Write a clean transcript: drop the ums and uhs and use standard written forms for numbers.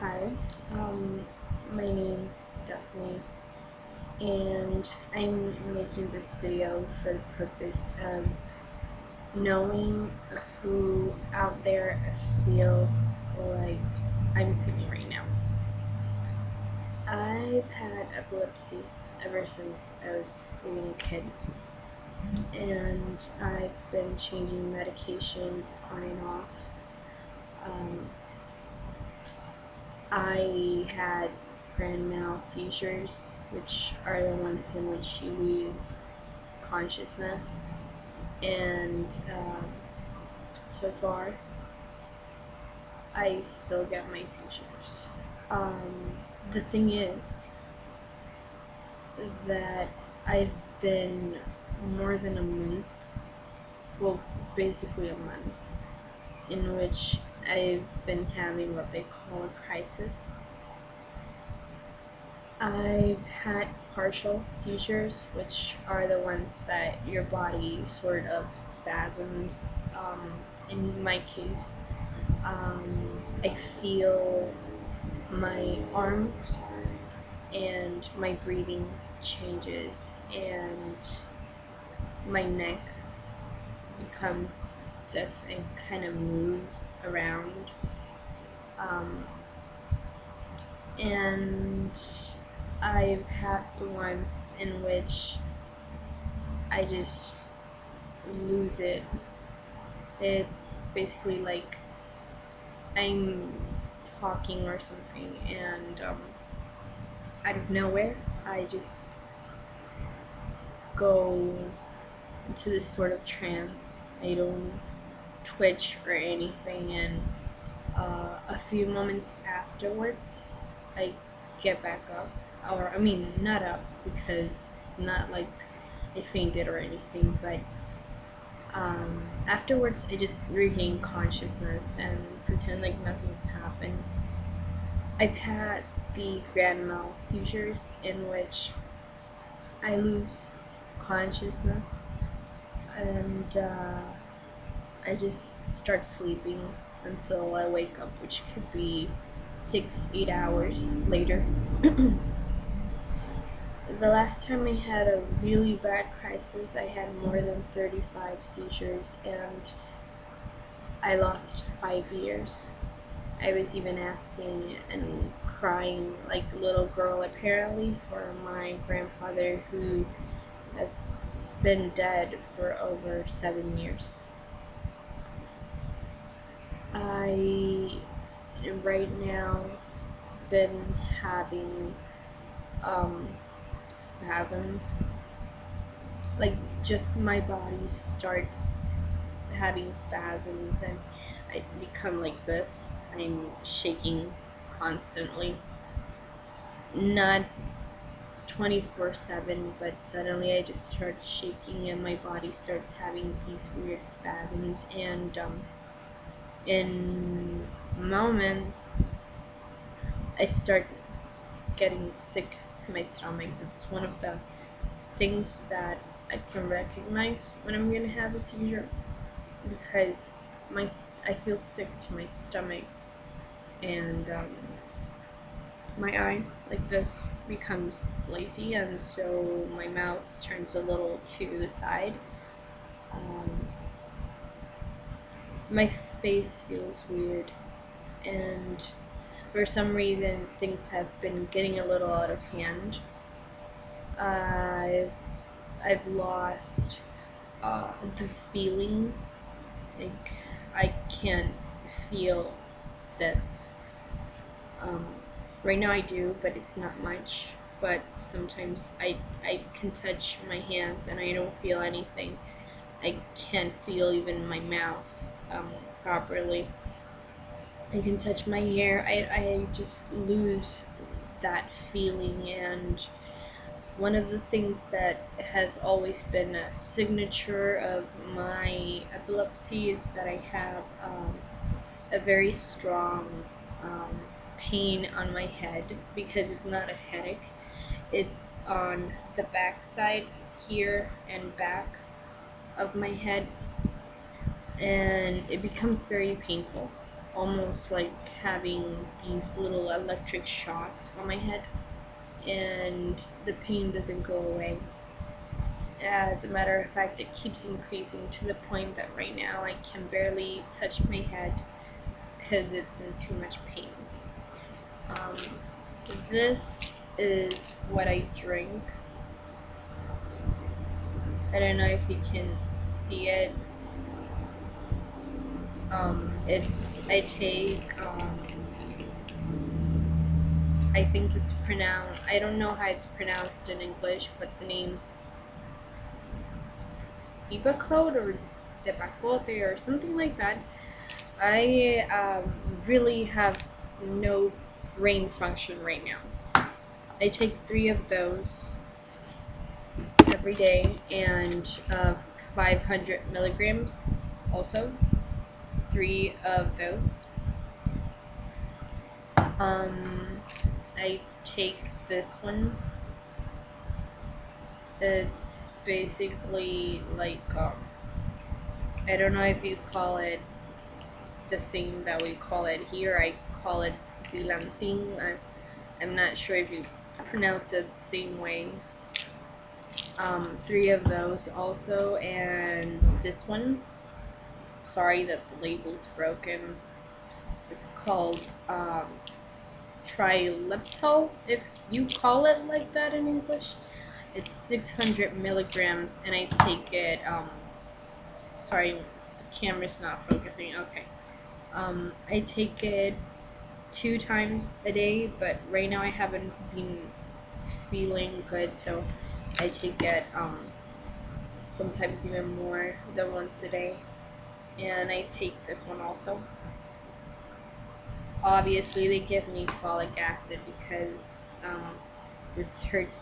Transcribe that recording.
Hi, um, my name's Stephanie, and I'm making this video for the purpose of knowing who out there feels like I'm feeling right now. I've had epilepsy ever since I was a little kid, and I've been changing medications on and off. Um, I had grand mal seizures, which are the ones in which you lose consciousness, and so far, I still get my seizures. The thing is that I've been more than a month, well, basically a month, in which I've been having what they call a crisis. I've had partial seizures, which are the ones that your body sort of spasms. In my case, I feel my arms and my breathing changes, and my neck becomes stiff and kind of moves around. And I've had the ones in which I just lose it. It's basically like I'm talking or something, and out of nowhere, I just go into this sort of trance. I don't twitch or anything, and a few moments afterwards, I get back up. Or, I mean, not up, because it's not like I fainted or anything, but afterwards I just regain consciousness and pretend like nothing's happened. I've had the grand mal seizures in which I lose consciousness, and I just start sleeping until I wake up, which could be 6-8 hours later. The last time I had a really bad crisis, I had more than 35 seizures, and I lost 5 years. I was even asking and crying like a little girl, apparently, for my grandfather, who has been dead for over 7 years. I right now been having spasms, like just my body starts having spasms, and I become like this. I'm shaking constantly, not 24/7, but suddenly I just start shaking and my body starts having these weird spasms, and in moments I start getting sick to my stomach. That's one of the things that I can recognize when I'm gonna have a seizure, because I feel sick to my stomach, and my eye, like this, becomes lazy, and so my mouth turns a little to the side. Um, my face feels weird, and for some reason things have been getting a little out of hand. I've I've lost the feeling, like I can't feel this. Um, right now I do, but it's not much. But sometimes I can touch my hands and I don't feel anything. I can't feel even my mouth properly. I can touch my hair. I just lose that feeling, and one of the things that has always been a signature of my epilepsy is that I have a very strong um, pain on my head, because it's not a headache. It's on the back side here and back of my head, and it becomes very painful. almost like having these little electric shocks on my head, and the pain doesn't go away. As a matter of fact, it keeps increasing to the point that right now I can barely touch my head because it's in too much pain. Um, this is what I drink. I don't know if you can see it. I take, I think it's pronounced, I don't know how it's pronounced in English, but the name's Depakote or Depakote or something like that. I really have no brain function right now. I take 3 of those every day, and 500 milligrams also. 3 of those. I take this one. It's basically like, I don't know if you call it the same that we call it here. I call it Dilantin. I'm not sure if you pronounce it the same way. 3 of those also, and this one. Sorry that the label's broken. It's called Trileptal, if you call it like that in English. It's 600 milligrams, and I take it. Sorry, the camera's not focusing. Okay. I take it 2 times a day, but right now I haven't been feeling good, so I take it sometimes even more than once a day. And I take this one also. Obviously, they give me folic acid because this hurts